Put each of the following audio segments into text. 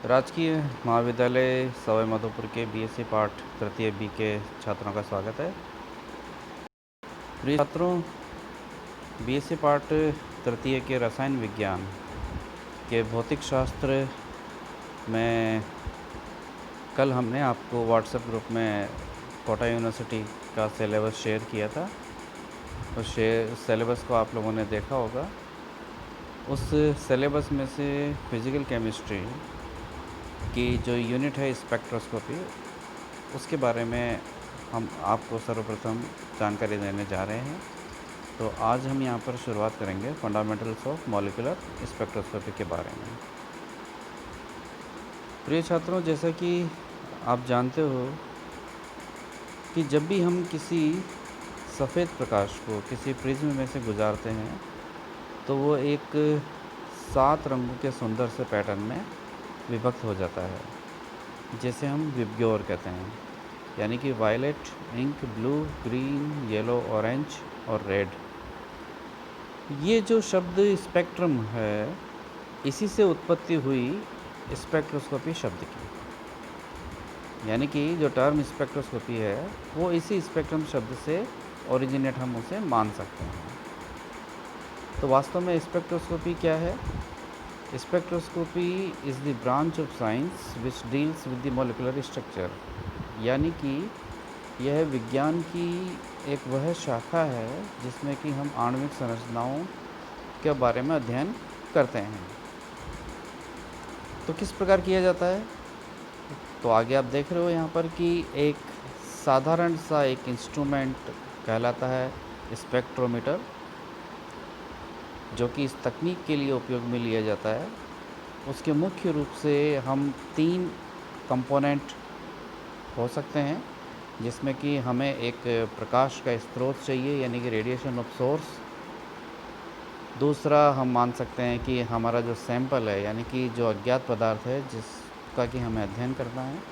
राजकीय महाविद्यालय सवाई माधोपुर के बीएससी पाठ तृतीय बी के छात्रों का स्वागत है। प्रिय छात्रों, बीएससी पाठ तृतीय के रसायन विज्ञान के भौतिक शास्त्र में कल हमने आपको व्हाट्सएप ग्रुप में कोटा यूनिवर्सिटी का सिलेबस शेयर किया था। उस सिलेबस को आप लोगों ने देखा होगा। उस सिलेबस में से फिज़िकल केमिस्ट्री की जो यूनिट है स्पेक्ट्रोस्कोपी, उसके बारे में हम आपको सर्वप्रथम जानकारी देने जा रहे हैं। तो आज हम यहाँ पर शुरुआत करेंगे फंडामेंटल्स ऑफ मॉलिक्यूलर स्पेक्ट्रोस्कोपी के बारे में। प्रिय छात्रों, जैसा कि आप जानते हो कि जब भी हम किसी सफ़ेद प्रकाश को किसी प्रिज्म में से गुजारते हैं तो वो एक 7 रंगों के सुंदर से पैटर्न में विभक्त हो जाता है, जिसे हम विबग्योर कहते हैं, यानी कि violet, ink, blue, green, yellow, orange और रेड। ये जो शब्द स्पेक्ट्रम है, इसी से उत्पत्ति हुई स्पेक्ट्रोस्कोपी शब्द की, यानी कि जो टर्म स्पेक्ट्रोस्कोपी है वो इसी स्पेक्ट्रम शब्द से ओरिजिनेट हम उसे मान सकते हैं। तो वास्तव में स्पेक्ट्रोस्कोपी क्या है? Spectroscopy is the branch of science which deals with the molecular structure, यानी कि यह विज्ञान की एक वह शाखा है जिसमें कि हम आणविक संरचनाओं के बारे में अध्ययन करते हैं। तो किस प्रकार किया जाता है? तो आगे आप देख रहे हो यहाँ पर कि एक साधारण सा एक इंस्ट्रूमेंट कहलाता है स्पेक्ट्रोमीटर, जो कि इस तकनीक के लिए उपयोग में लिया जाता है। उसके मुख्य रूप से हम 3 कंपोनेंट हो सकते हैं, जिसमें कि हमें एक प्रकाश का स्रोत चाहिए, यानी कि रेडिएशन ऑफ सोर्स। दूसरा हम मान सकते हैं कि हमारा जो सैंपल है, यानी कि जो अज्ञात पदार्थ है जिसका कि हमें अध्ययन करना है,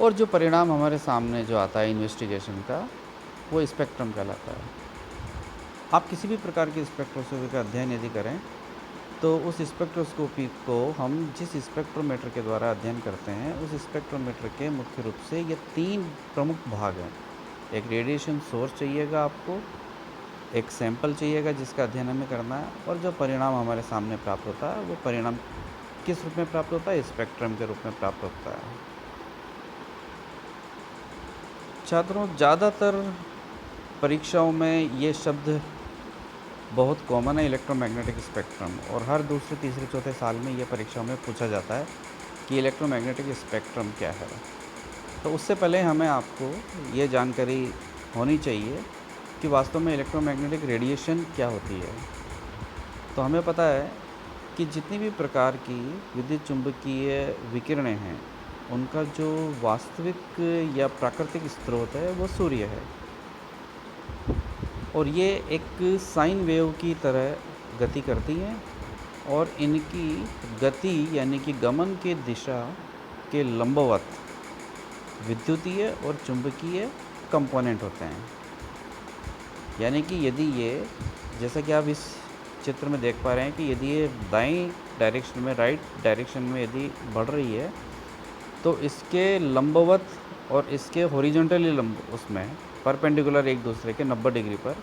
और जो परिणाम हमारे सामने जो आता है इन्वेस्टिगेशन का, वो स्पेक्ट्रम कहलाता है। आप किसी भी प्रकार की स्पेक्ट्रोस्कोपी का अध्ययन यदि करें तो उस स्पेक्ट्रोस्कोपी को हम जिस स्पेक्ट्रोमीटर के द्वारा अध्ययन करते हैं, उस स्पेक्ट्रोमीटर के मुख्य रूप से ये 3 प्रमुख भाग हैं। एक रेडिएशन सोर्स चाहिएगा आपको, एक सैंपल चाहिएगा जिसका अध्ययन हमें करना है, और जो परिणाम हमारे सामने प्राप्त होता है वो परिणाम किस रूप में प्राप्त होता है? स्पेक्ट्रम के रूप में प्राप्त होता है। छात्रों, ज़्यादातर परीक्षाओं में ये शब्द बहुत कॉमन है, इलेक्ट्रोमैग्नेटिक स्पेक्ट्रम, और हर दूसरे तीसरे चौथे साल में ये परीक्षाओं में पूछा जाता है कि इलेक्ट्रोमैग्नेटिक स्पेक्ट्रम क्या है। तो उससे पहले हमें आपको ये जानकारी होनी चाहिए कि वास्तव में इलेक्ट्रोमैग्नेटिक रेडिएशन क्या होती है। तो हमें पता है कि जितनी भी प्रकार की विद्युत चुंबकीय विकिरणें हैं, उनका जो वास्तविक या प्राकृतिक स्रोत है वो सूर्य है, और ये एक साइन वेव की तरह गति करती हैं, और इनकी गति यानी कि गमन के दिशा के लंबवत विद्युतीय और चुंबकीय कंपोनेंट होते हैं। यानी कि यदि ये, जैसा कि आप इस चित्र में देख पा रहे हैं कि यदि ये दाईं डायरेक्शन में, राइट डायरेक्शन में यदि बढ़ रही है, तो इसके लंबवत और इसके हॉरिजॉन्टली उसमें परपेंडिकुलर एक दूसरे के 90 डिग्री पर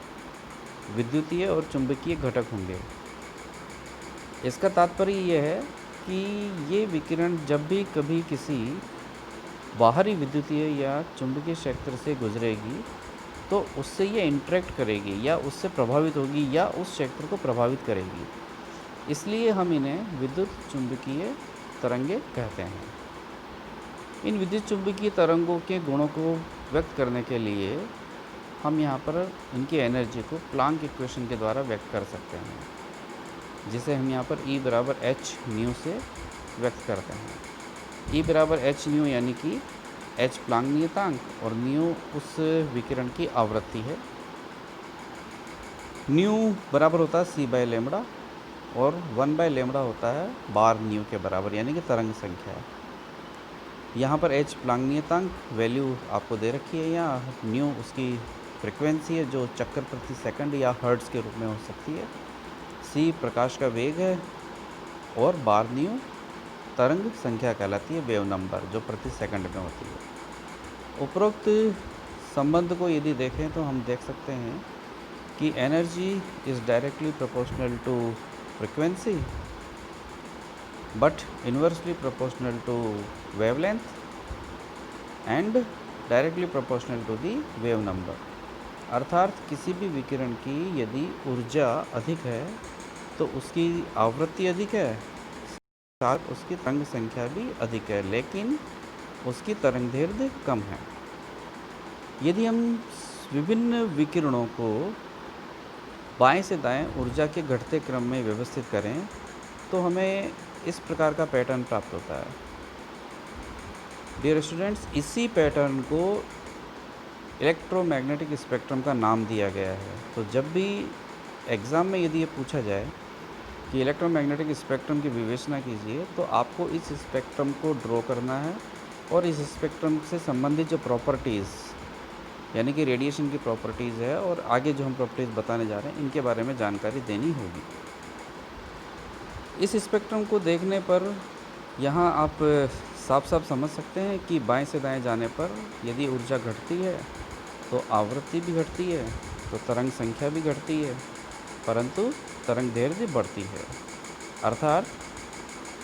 विद्युतीय और चुंबकीय घटक होंगे। इसका तात्पर्य यह है कि ये विकिरण जब भी कभी किसी बाहरी विद्युतीय या चुंबकीय क्षेत्र से गुजरेगी तो उससे ये इंटरेक्ट करेगी या उससे प्रभावित होगी या उस क्षेत्र को प्रभावित करेगी। इसलिए हम इन्हें विद्युत चुंबकीय तरंगे कहते हैं। इन विद्युत चुंबकीय तरंगों के गुणों को व्यक्त करने के लिए हम यहाँ पर इनकी एनर्जी को प्लांक इक्वेशन के द्वारा व्यक्त कर सकते हैं, जिसे हम यहाँ पर E बराबर h न्यू से व्यक्त करते हैं। E बराबर h न्यू यानी कि h प्लांक नियतांक और न्यू उस विकिरण की आवृत्ति है। न्यू बराबर होता है c बाय लेमड़ा, और 1 बाय लेमड़ा होता है बार न्यू के बराबर, यानी कि तरंग संख्या। यहाँ पर h प्लांक नियतांक वैल्यू आपको दे रखी है, यहाँ न्यू उसकी फ्रिक्वेंसी है जो चक्कर प्रति सेकंड या हर्ट्ज़ के रूप में हो सकती है। c प्रकाश का वेग है, और बार न्यू तरंग संख्या कहलाती है, वेव नंबर, जो प्रति सेकंड में होती है। उपरोक्त संबंध को यदि देखें तो हम देख सकते हैं कि energy is directly proportional to frequency but inversely proportional to wavelength and directly proportional to the wave number. अर्थात किसी भी विकिरण की यदि ऊर्जा अधिक है तो उसकी आवृत्ति अधिक है, साथ उसकी तरंग संख्या भी अधिक है, लेकिन उसकी तरंग दैर्ध्य कम है। यदि हम विभिन्न विकिरणों को बाएं से दाएं ऊर्जा के घटते क्रम में व्यवस्थित करें तो हमें इस प्रकार का पैटर्न प्राप्त होता है। डियर स्टूडेंट्स, इसी पैटर्न को इलेक्ट्रोमैग्नेटिक स्पेक्ट्रम का नाम दिया गया है। तो जब भी एग्ज़ाम में यदि ये पूछा जाए कि इलेक्ट्रोमैग्नेटिक स्पेक्ट्रम की विवेचना कीजिए तो आपको इस स्पेक्ट्रम को ड्रॉ करना है और इस स्पेक्ट्रम से संबंधित जो प्रॉपर्टीज़ यानी कि रेडिएशन की प्रॉपर्टीज़ है और आगे जो हम प्रॉपर्टीज़ बताने जा रहे हैं इनके बारे में जानकारी देनी होगी। इस स्पेक्ट्रम को देखने पर यहाँ आप साफ साफ समझ सकते हैं कि बाएं से दाएं जाने पर यदि ऊर्जा घटती है तो आवृत्ति भी घटती है, तो तरंग संख्या भी घटती है, परंतु तरंग दैर्ध्य बढ़ती है। अर्थात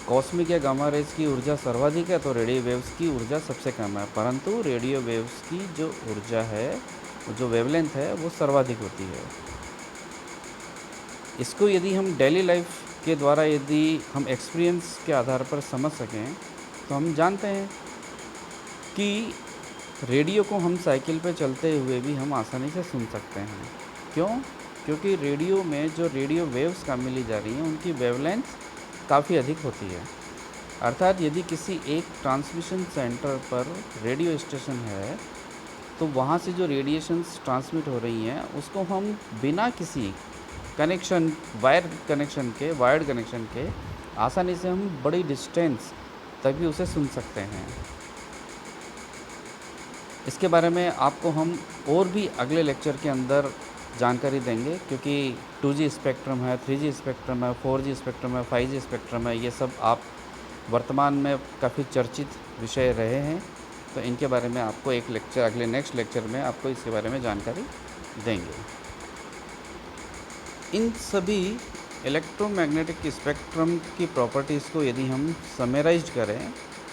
कॉस्मिक या गामा रेज की ऊर्जा सर्वाधिक है तो रेडियो वेव्स की ऊर्जा सबसे कम है, परंतु रेडियो वेव्स की जो ऊर्जा है, जो वेवलेंथ है, वो सर्वाधिक होती है। इसको यदि हम डेली लाइफ के द्वारा यदि हम एक्सपीरियंस के आधार पर समझ सकें तो हम जानते हैं कि रेडियो को हम साइकिल पर चलते हुए भी हम आसानी से सुन सकते हैं। क्यों? क्योंकि रेडियो में जो रेडियो वेव्स काम मिली जा रही हैं उनकी वेवलेंथ काफ़ी अधिक होती है। अर्थात यदि किसी एक ट्रांसमिशन सेंटर पर रेडियो स्टेशन है तो वहाँ से जो रेडिएशंस ट्रांसमिट हो रही हैं उसको हम बिना किसी कनेक्शन, वायर्ड कनेक्शन के आसानी से हम बड़ी डिस्टेंस तक भी उसे सुन सकते हैं। इसके बारे में आपको हम और भी अगले लेक्चर के अंदर जानकारी देंगे, क्योंकि 2G स्पेक्ट्रम है, 3G स्पेक्ट्रम है, 4G स्पेक्ट्रम है, 5G स्पेक्ट्रम है, ये सब आप वर्तमान में काफ़ी चर्चित विषय रहे हैं। तो इनके बारे में आपको एक लेक्चर, अगले नेक्स्ट लेक्चर में आपको इसके बारे में जानकारी देंगे। इन सभी इलेक्ट्रोमैग्नेटिक स्पेक्ट्रम की प्रॉपर्टीज़ को यदि हम समराइज करें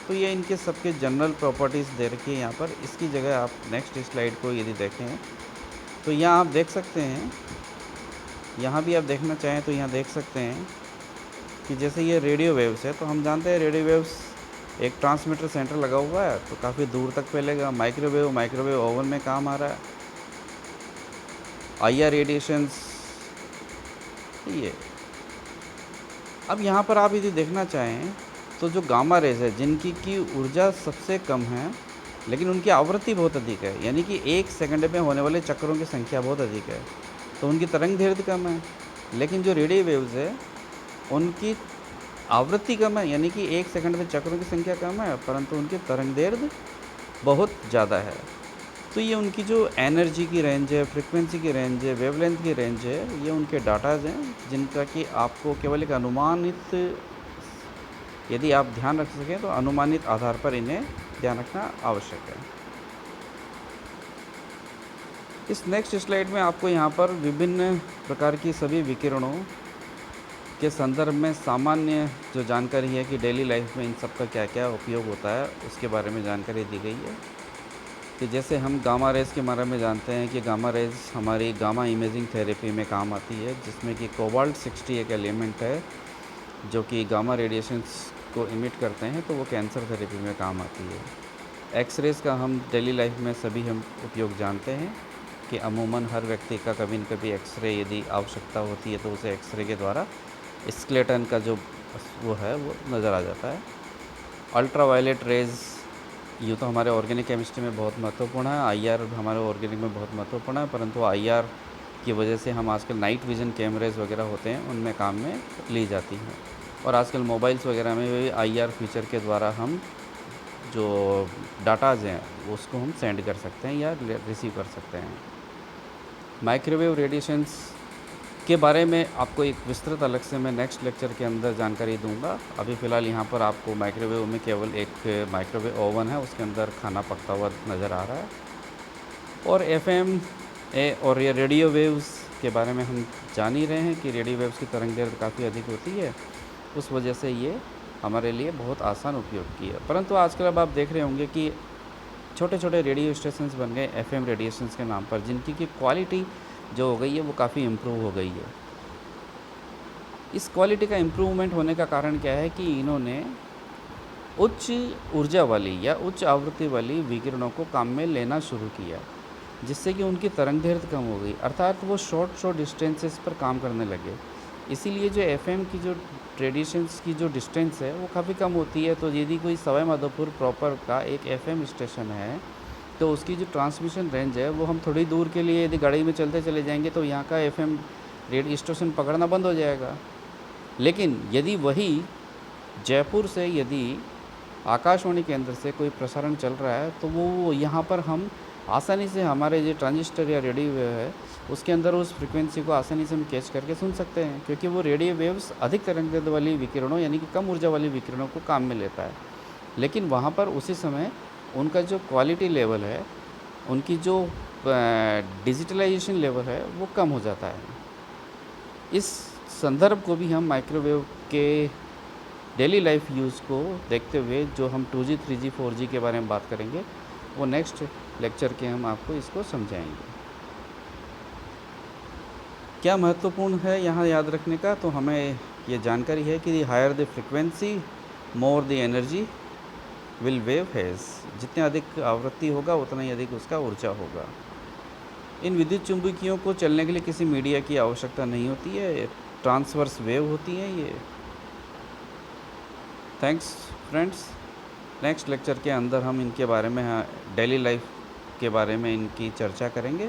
तो ये इनके सबके जनरल प्रॉपर्टीज़ दे रखी है यहाँ पर। इसकी जगह आप नेक्स्ट स्लाइड को यदि देखें तो यहाँ आप देख सकते हैं, यहाँ भी आप देखना चाहें तो यहाँ देख सकते हैं कि जैसे ये रेडियो वेव्स है तो हम जानते हैं रेडियो वेव्स एक ट्रांसमीटर सेंटर लगा हुआ है तो काफ़ी दूर तक फैलेगा। माइक्रोवेव ओवन में काम आ रहा है। IR रेडिएशंस ये। अब यहाँ पर आप यदि देखना चाहें तो जो गामा रेज है जिनकी की ऊर्जा सबसे कम है लेकिन उनकी आवृत्ति बहुत अधिक है, यानी कि एक सेकंड में होने वाले चक्रों की संख्या बहुत अधिक है, तो उनकी तरंग दैर्ध्य कम है। लेकिन जो रेडियो वेव्स है उनकी आवृत्ति कम है, यानी कि एक सेकंड में चक्रों की संख्या कम है, परंतु उनकी तरंग दैर्ध्य बहुत ज़्यादा है। तो ये उनकी जो एनर्जी की रेंज है, फ्रिक्वेंसी की रेंज है, वेवलेंथ की रेंज है, ये उनके डाटाज हैं जिनका कि आपको केवल एक अनुमानित, यदि आप ध्यान रख सकें तो अनुमानित आधार पर इन्हें ध्यान रखना आवश्यक है। इस नेक्स्ट स्लाइड में आपको यहाँ पर विभिन्न प्रकार की सभी विकिरणों के संदर्भ में सामान्य जो जानकारी है कि डेली लाइफ में इन सब का क्या क्या उपयोग होता है उसके बारे में जानकारी दी गई है। कि जैसे हम गामा रेज़ के बारे में जानते हैं कि गामा रेज़ हमारी गामा इमेजिंग थेरेपी में काम आती है, जिसमें कि कोबाल्ट 60 एक एलिमेंट है जो कि गामा रेडिएशंस को इमिट करते हैं, तो वो कैंसर थेरेपी में काम आती है। एक्स-रेज़ का हम डेली लाइफ में सभी हम उपयोग जानते हैं कि अमूमन हर व्यक्ति का कभी न कभी एक्सरे यदि आवश्यकता होती है तो उसे एक्सरे के द्वारा स्केलेटन का जो वो है वो नज़र आ जाता है। अल्ट्रावायलेट रेज़ यूँ तो हमारे ऑर्गेनिक केमिस्ट्री में बहुत महत्वपूर्ण है, IR हमारे ऑर्गेनिक में बहुत महत्वपूर्ण है, परंतु IR की वजह से हम आजकल नाइट विज़न कैमरेज़ वगैरह होते हैं उनमें काम में ली जाती हैं। और आजकल मोबाइल्स वगैरह में भी IR फीचर के द्वारा हम जो डाटाज हैं उसको हम सेंड कर सकते हैं या रिसीव कर सकते हैं। माइक्रोवेव रेडिएशंस के बारे में आपको एक विस्तृत अलग से मैं नेक्स्ट लेक्चर के अंदर जानकारी दूंगा। अभी फ़िलहाल यहाँ पर आपको माइक्रोवेव में केवल एक माइक्रोवेव ओवन है, उसके अंदर खाना पकता हुआ नज़र आ रहा है। और एफएम और ये रेडियो वेव्स के बारे में हम जान ही रहे हैं कि रेडियो वेव्स की तरंग दैर्घ्य काफ़ी अधिक होती है, उस वजह से ये हमारे लिए बहुत आसान उपयोग की है। परंतु आजकल अब आप देख रहे होंगे कि छोटे छोटे रेडियो स्टेशंस बन गए एफएम रेडिएशंस के नाम पर, जिनकी की क्वालिटी जो हो गई है वो काफ़ी इम्प्रूव हो गई है। इस क्वालिटी का इम्प्रूवमेंट होने का कारण क्या है कि इन्होंने उच्च ऊर्जा वाली या उच्च आवृत्ति वाली विकिरणों को काम में लेना शुरू किया, जिससे कि उनकी तरंग दैर्घ्य कम हो गई, अर्थात वो शॉर्ट डिस्टेंसेस पर काम करने लगे। इसीलिए जो एफएम की जो रेडिएशंस की जो डिस्टेंस है वो काफ़ी कम होती है। तो यदि कोई सवाई माधोपुर प्रॉपर का एक एफएम स्टेशन है तो उसकी जो ट्रांसमिशन रेंज है वो हम थोड़ी दूर के लिए यदि गाड़ी में चलते चले जाएंगे तो यहाँ का एफएम रेडियो स्टेशन पकड़ना बंद हो जाएगा। लेकिन यदि वही जयपुर से यदि आकाशवाणी केंद्र से कोई प्रसारण चल रहा है तो वो यहाँ पर हम आसानी से हमारे जो ट्रांजिस्टर या रेडियो वेव है उसके अंदर उस फ्रिक्वेंसी को आसानी से हम कैच करके सुन सकते हैं, क्योंकि वो रेडियो वेव्स अधिक तरंग दैर्घ्य वाली विकिरणों यानी कि कम ऊर्जा वाली विकिरणों को काम में लेता है। लेकिन वहाँ पर उसी समय उनका जो क्वालिटी लेवल है, उनकी जो डिजिटलाइजेशन लेवल है वो कम हो जाता है। इस संदर्भ को भी हम माइक्रोवेव के डेली लाइफ यूज़ को देखते हुए जो हम 2G 3G 4G के बारे में बात करेंगे वो नेक्स्ट लेक्चर के हम आपको इसको समझाएंगे। क्या महत्वपूर्ण है यहाँ याद रखने का, तो हमें ये जानकारी है कि higher the frequency more the energy will wave has, जितने अधिक आवृत्ति होगा उतना ही अधिक उसका ऊर्जा होगा। इन विद्युत चुंबकियों को चलने के लिए किसी मीडिया की आवश्यकता नहीं होती है, ट्रांसवर्स वेव होती हैं ये। Thanks friends. नेक्स्ट लेक्चर के अंदर हम इनके बारे में डेली लाइफ के बारे में इनकी चर्चा करेंगे।